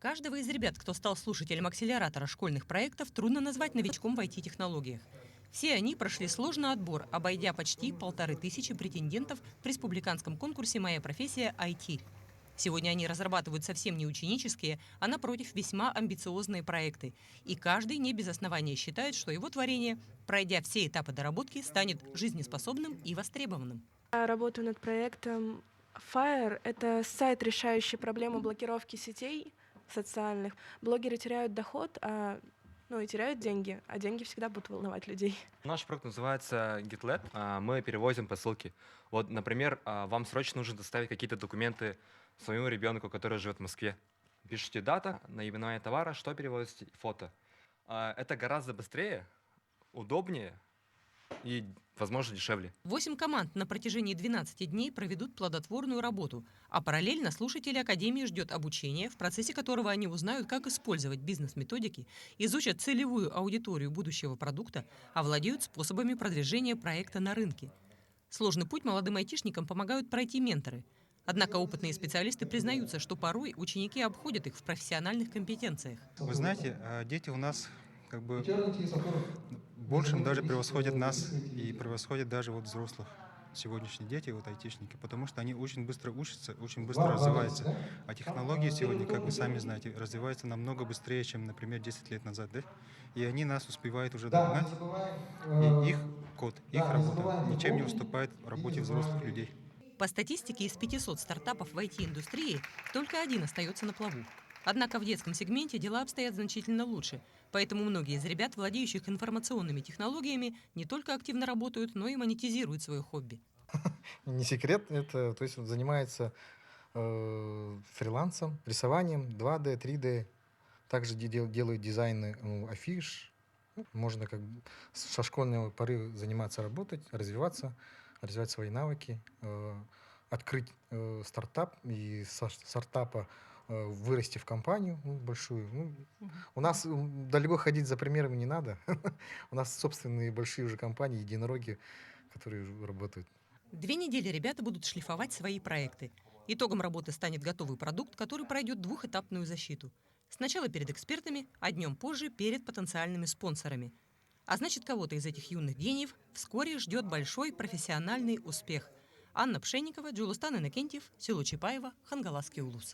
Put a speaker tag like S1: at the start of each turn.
S1: Каждого из ребят, кто стал слушателем акселератора школьных проектов, трудно назвать новичком в IT-технологиях. Все они прошли сложный отбор, обойдя почти 1500 претендентов в республиканском конкурсе «Моя профессия IT». Сегодня они разрабатывают совсем не ученические, а напротив весьма амбициозные проекты. И каждый не без основания считает, что его творение, пройдя все этапы доработки, станет жизнеспособным и востребованным.
S2: Я работаю над проектом Fire. Это сайт, решающий проблему блокировки сетей социальных. Блогеры теряют доход, и теряют деньги, а деньги всегда будут волновать людей.
S3: Наш проект называется GitLab. Мы перевозим посылки. Вот, например, вам срочно нужно доставить какие-то документы своему ребенку, который живет в Москве. Пишите дата, наименование товара, что перевозите, фото. Это гораздо быстрее, удобнее и, возможно, дешевле.
S1: 8 команд на протяжении 12 дней проведут плодотворную работу, а параллельно слушатели Академии ждет обучение, в процессе которого они узнают, как использовать бизнес-методики, изучат целевую аудиторию будущего продукта, овладеют способами продвижения проекта на рынке. Сложный путь молодым айтишникам помогают пройти менторы. Однако опытные специалисты признаются, что порой ученики обходят их в профессиональных компетенциях.
S4: Вы знаете, дети у нас как бы большим даже превосходят нас и превосходят даже взрослых. Сегодняшние дети, айтишники, потому что они очень быстро учатся, очень быстро развиваются. А технологии сегодня, как вы сами знаете, развиваются намного быстрее, чем, например, 10 лет назад. Да? И они нас успевают уже догнать. И их код, их работа ничем не уступает работе взрослых людей.
S1: По статистике, из 500 стартапов в IT-индустрии только один остается на плаву. Однако в детском сегменте дела обстоят значительно лучше, поэтому многие из ребят, владеющих информационными технологиями, не только активно работают, но и монетизируют свое хобби.
S5: Не секрет, это, то есть он занимается фрилансом, рисованием 2D, 3D, также делает дизайны афиш. Можно как бы со школьной поры заниматься, работать, развиваться, развивать свои навыки, открыть стартап и со стартапа вырасти в компанию большую. У нас далеко ходить за примерами не надо. У нас собственные большие уже компании, единороги, которые работают.
S1: 2 недели ребята будут шлифовать свои проекты. Итогом работы станет готовый продукт, который пройдет двухэтапную защиту. Сначала перед экспертами, а днем позже перед потенциальными спонсорами. А значит, кого-то из этих юных гениев вскоре ждет большой профессиональный успех. Анна Пшенникова, Джулустан Иннокентьев, село Чапаево, Хангаласский улус.